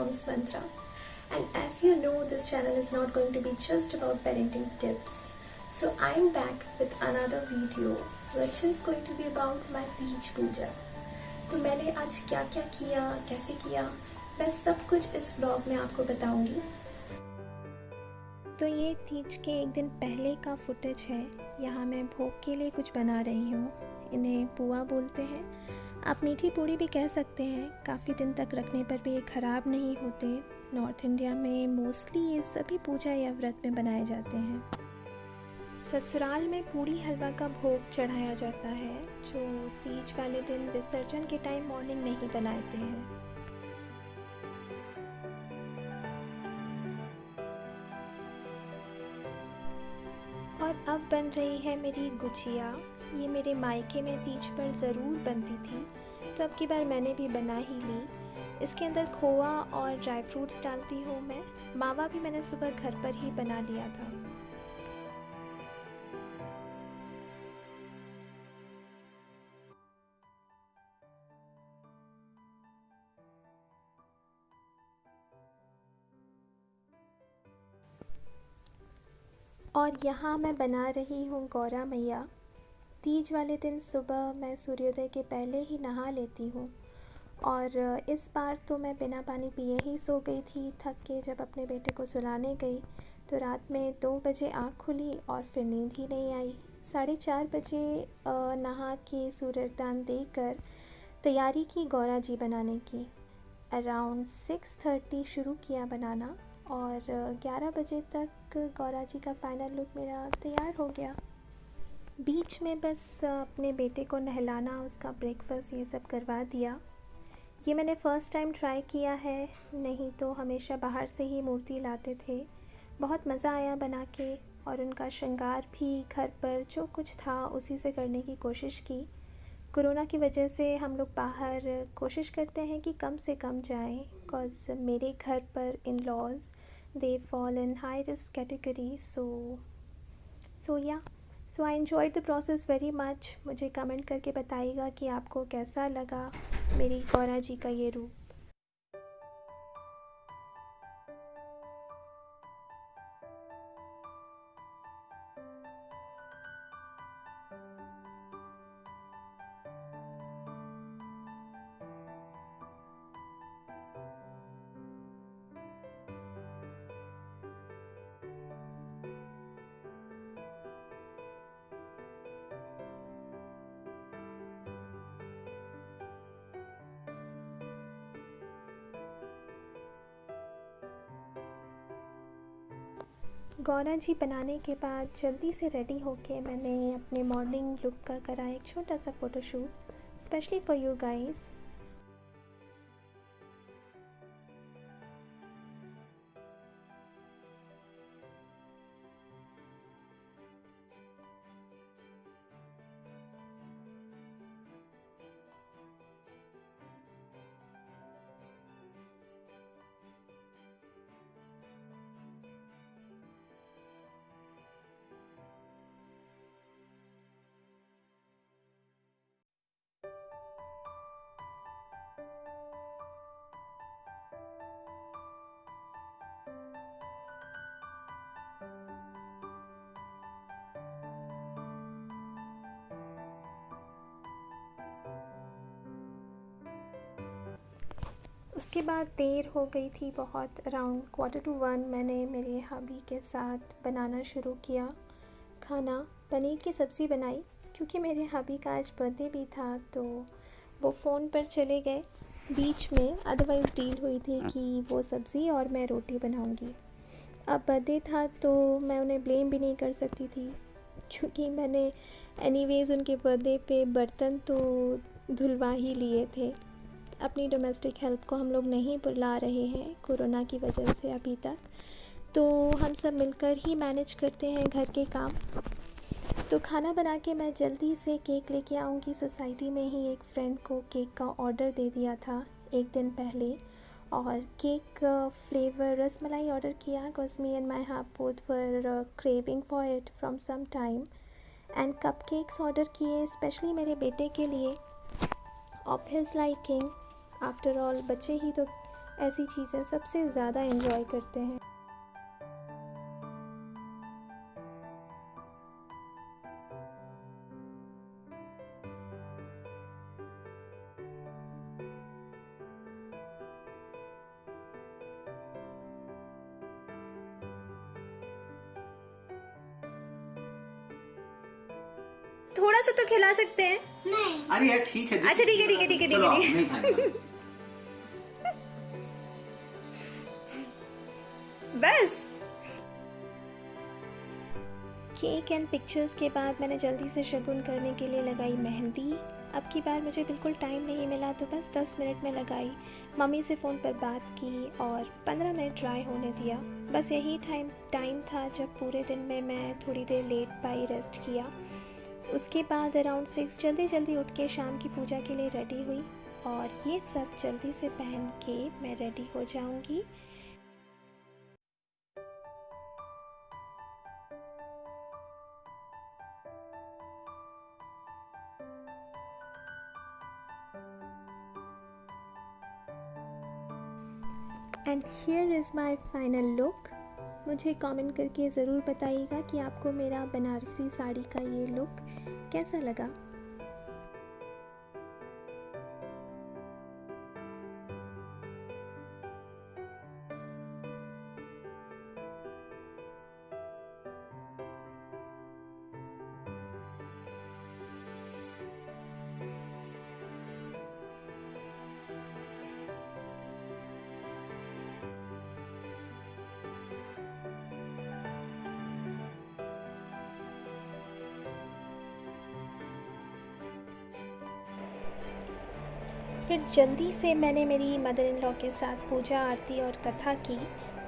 Moms Mantra. And as you know, this channel is not going to be just about parenting tips. So I am back with another video which is going to be about my Teej पूजा. तो मैंने आज क्या क्या किया, कैसे किया, मैं सब कुछ इस व्लॉग में आपको बताऊंगी. तो ये तीज के एक दिन पहले का फुटेज है. यहाँ मैं भोग के लिए कुछ बना रही हूँ. इन्हें पुआ बोलते हैं. आप मीठी पूड़ी भी कह सकते हैं. काफ़ी दिन तक रखने पर भी ये ख़राब नहीं होते. नॉर्थ इंडिया में मोस्टली ये सभी पूजा या व्रत में बनाए जाते हैं. ससुराल में पूड़ी हलवा का भोग चढ़ाया जाता है, जो तीज वाले दिन विसर्जन के टाइम मॉर्निंग में ही बनाते हैं. और अब बन रही है मेरी गुजिया. ये मेरे मायके में तीज पर ज़रूर बनती थी, तो अब की बार मैंने भी बना ही ली. इसके अंदर खोआ और ड्राई फ्रूट्स डालती हूँ मैं. मावा भी मैंने सुबह घर पर ही बना लिया था. और यहाँ मैं बना रही हूँ गौरा मैया. तीज वाले दिन सुबह मैं सूर्योदय के पहले ही नहा लेती हूँ, और इस बार तो मैं बिना पानी पिए ही सो गई थी. थक के जब अपने बेटे को सुलाने गई तो रात में 2 बजे आँख खुली और फिर नींद ही नहीं आई. 4:30 बजे नहा के सूर्यदान देकर तैयारी की गौरा जी बनाने की. अराउंड 6:30 शुरू किया बनाना, और 11 बजे तक गौरा जी का फाइनल लुक मेरा तैयार हो गया. बीच में बस अपने बेटे को नहलाना, उसका ब्रेकफास्ट ये सब करवा दिया. ये मैंने फ़र्स्ट टाइम ट्राई किया है, नहीं तो हमेशा बाहर से ही मूर्ति लाते थे. बहुत मज़ा आया बना के, और उनका श्रृंगार भी घर पर जो कुछ था उसी से करने की कोशिश की. कोरोना की वजह से हम लोग बाहर कोशिश करते हैं कि कम से कम जाएं, बिकॉज़ मेरे घर पर in laws they fall in high risk category. So I enjoyed the process very much. मुझे कमेंट करके बताइएगा कि आपको कैसा लगा मेरी गौरा जी का ये रूप. गौरा जी बनाने के बाद जल्दी से रेडी होके मैंने अपने मॉर्निंग लुक का करा एक छोटा सा photoshoot, specially for you guys. उसके बाद देर हो गई थी बहुत. अराउंड 1:15 मैंने मेरे हबी के साथ बनाना शुरू किया. खाना पनीर की सब्ज़ी बनाई, क्योंकि मेरे हबी का आज बर्थडे भी था, तो वो फ़ोन पर चले गए बीच में. अदरवाइज़ डील हुई थी कि वो सब्ज़ी और मैं रोटी बनाऊंगी. अब बर्थडे था तो मैं उन्हें ब्लेम भी नहीं कर सकती थी, क्योंकि मैंने एनीवेज़ उनके बर्थडे पे बर्तन तो धुलवा ही लिए थे. अपनी डोमेस्टिक हेल्प को हम लोग नहीं बुला रहे हैं कोरोना की वजह से अभी तक, तो हम सब मिलकर ही मैनेज करते हैं घर के काम. तो खाना बना के मैं जल्दी से केक लेके आऊँगी. सोसाइटी में ही एक फ्रेंड को केक का ऑर्डर दे दिया था एक दिन पहले, और केक फ्लेवर रसमलाई ऑर्डर किया, because me and my hub both were craving for it from some time. And cupcakes order किए स्पेशली मेरे बेटे के लिए, of his liking. After all बच्चे ही तो ऐसी चीज़ें सबसे ज़्यादा एंजॉय करते हैं। थोड़ा सा तो खिला सकते हैं। नहीं। अरे यार ठीक है। अच्छा ठीक है ठीक है ठीक है ठीक है नहीं खाएंगे। बस केक एंड पिक्चर्स के बाद मैंने जल्दी से शगुन करने के लिए लगाई मेहंदी। अब की बार मुझे बिल्कुल टाइम नहीं मिला तो बस 10 मिनट में लगाई। मम्मी से फ़ोन पर बात की और 15 मिनट ड्राई होने दिया। बस यही टाइम था जब पूरे दिन में मैं थोड़ी देर लेट पाई, रेस्ट किया। उसके बाद अराउंड 6 जल्दी उठ के शाम की पूजा के लिए रेडी हुई और ये सब जल्दी से पहन के मैं रेडी हो जाऊंगी। And here is my final look. मुझे कमेंट करके ज़रूर बताइएगा कि आपको मेरा बनारसी साड़ी का ये लुक कैसा लगा। फिर जल्दी से मैंने मेरी मदर इन लॉ के साथ पूजा आरती और कथा की,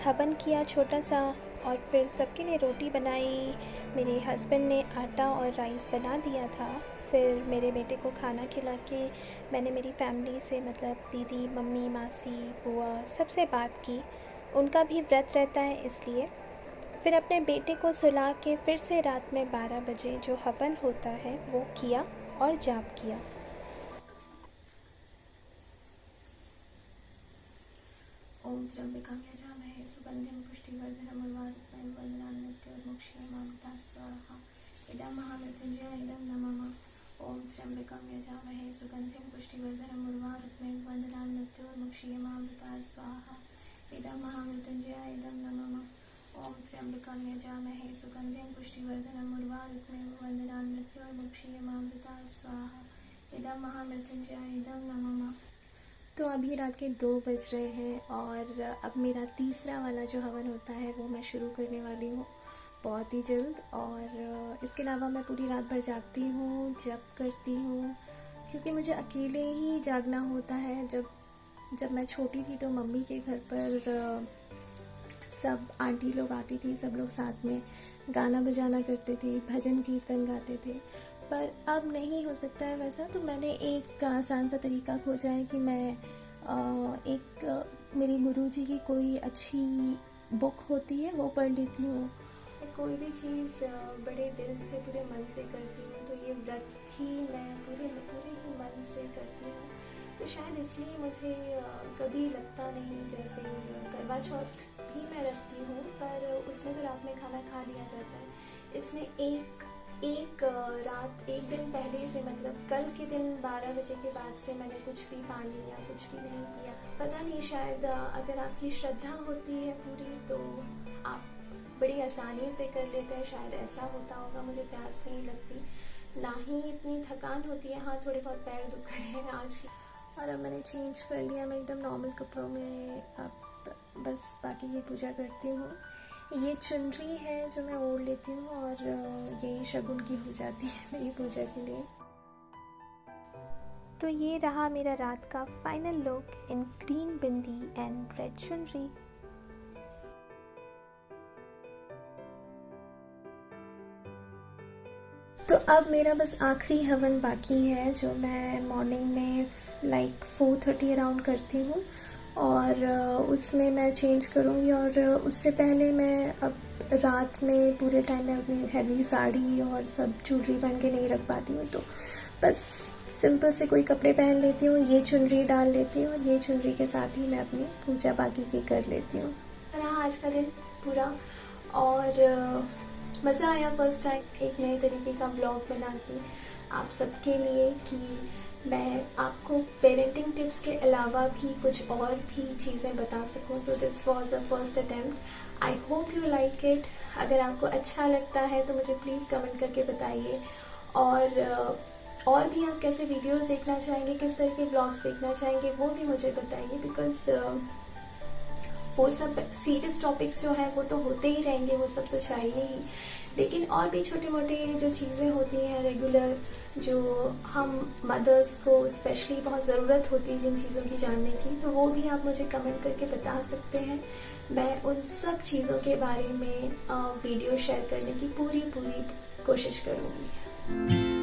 हवन किया छोटा सा और फिर सबके लिए रोटी बनाई। मेरे हस्बैंड ने आटा और राइस बना दिया था। फिर मेरे बेटे को खाना खिला के मैंने मेरी फैमिली से, मतलब दीदी, मम्मी, मासी, बुआ, सबसे बात की। उनका भी व्रत रहता है इसलिए। फिर अपने बेटे को सुला के फिर से रात में 12 बजे जो हवन होता है वो किया और जाप किया। ओम त्र्यंबकं यजामहे सुगंधिं पुष्टिवर्धनम् उर्वारुकं वन्दनान् मृत्योर्मुक्षीयमामृतात् स्वाहा। इदं महामृत्युञ्जय इदं नमः। ओम त्र्यंबकं यजामहे सुगंधिं पुष्टिवर्धनम् उर्वारुकं वन्दनान् मृत्योर्मुक्षीयमामृतात् स्वाहा। इदं महामृत्युञ्जय इदं नमः। ओम त्र्यंबकं यजामहे सुगंधिं पुष्टिवर्धनम् उर्वारुकं वन्दनान् मृत्योर्मुक्षीयमामृतात् स्वाहा। इदं महामृत्युञ्जय इदं नमः। तो अभी रात के 2 बज रहे हैं और अब मेरा तीसरा वाला जो हवन होता है वो मैं शुरू करने वाली हूँ बहुत ही जल्द। और इसके अलावा मैं पूरी रात भर जागती हूँ, जप करती हूँ, क्योंकि मुझे अकेले ही जागना होता है। जब मैं छोटी थी तो मम्मी के घर पर सब आंटी लोग आती थी, सब लोग साथ में गाना बजाना करते थे, भजन कीर्तन गाते थे। पर अब नहीं हो सकता है वैसा, तो मैंने एक आसान सा तरीका खोजा है कि मैं मेरी गुरुजी की कोई अच्छी बुक होती है वो पढ़ लेती हूँ। कोई भी चीज़ बड़े दिल से, पूरे मन से करती हूँ, तो ये व्रत भी मैं पूरे ही मन से करती हूँ। तो शायद इसलिए मुझे कभी लगता नहीं। जैसे करवा चौथ भी मैं रखती हूँ, पर उसमें तो रात में खाना खा लिया जाता है। इसमें एक दिन पहले से, मतलब कल के दिन 12 बजे के बाद से मैंने कुछ भी पानी या कुछ भी नहीं पिया। पता नहीं, शायद अगर आपकी श्रद्धा होती है पूरी तो आप बड़ी आसानी से कर लेते हैं, शायद ऐसा होता होगा। मुझे प्यास नहीं लगती, ना ही इतनी थकान होती है। हाँ, थोड़े बहुत पैर दुख रहे हैं आज। और अब मैंने चेंज कर लिया, मैं एकदम नॉर्मल कपड़ों में अब बस बाकी ये पूजा करती हूँ। ये चुनरी है जो मैं ओढ़ लेती हूँ और यही शगुन की हो जाती है मेरी पूजा के लिए। तो ये रहा मेरा रात का final look in green bindi and red चुनरी। तो अब मेरा बस आखिरी हवन बाकी है, जो मैं मॉर्निंग में 4:30 अराउंड करती हूँ और उसमें मैं चेंज करूँगी। और उससे पहले मैं अब रात में पूरे टाइम में अपनी हैवी साड़ी और सब ज्वेलरी पहन के नहीं रख पाती हूँ, तो बस सिंपल से कोई कपड़े पहन लेती हूँ, ये चुनरी डाल लेती हूँ और ये चुनरी के साथ ही मैं अपनी पूजा बाकी की कर लेती हूँ। रहा आज का दिन पूरा और मज़ा आया फर्स्ट टाइम एक नए तरीके का व्लॉग बना के आप सबके लिए कि मैं आपको पेरेंटिंग टिप्स के अलावा भी कुछ और भी चीज़ें बता सकूं। तो this was a first attempt. I hope you like it. अगर आपको अच्छा लगता है तो मुझे प्लीज़ कमेंट करके बताइए और भी आप कैसे वीडियोस देखना चाहेंगे, किस तरह के ब्लॉग्स देखना चाहेंगे वो भी मुझे बताइए। बिकॉज वो सब सीरियस टॉपिक्स जो हैं वो तो होते ही रहेंगे, वो सब तो चाहिए ही, लेकिन और भी छोटे मोटे जो चीज़ें होती हैं रेगुलर, जो हम मदर्स को स्पेशली बहुत ज़रूरत होती है जिन चीज़ों की जानने की, तो वो भी आप मुझे कमेंट करके बता सकते हैं। मैं उन सब चीज़ों के बारे में वीडियो शेयर करने की पूरी कोशिश करूँगी।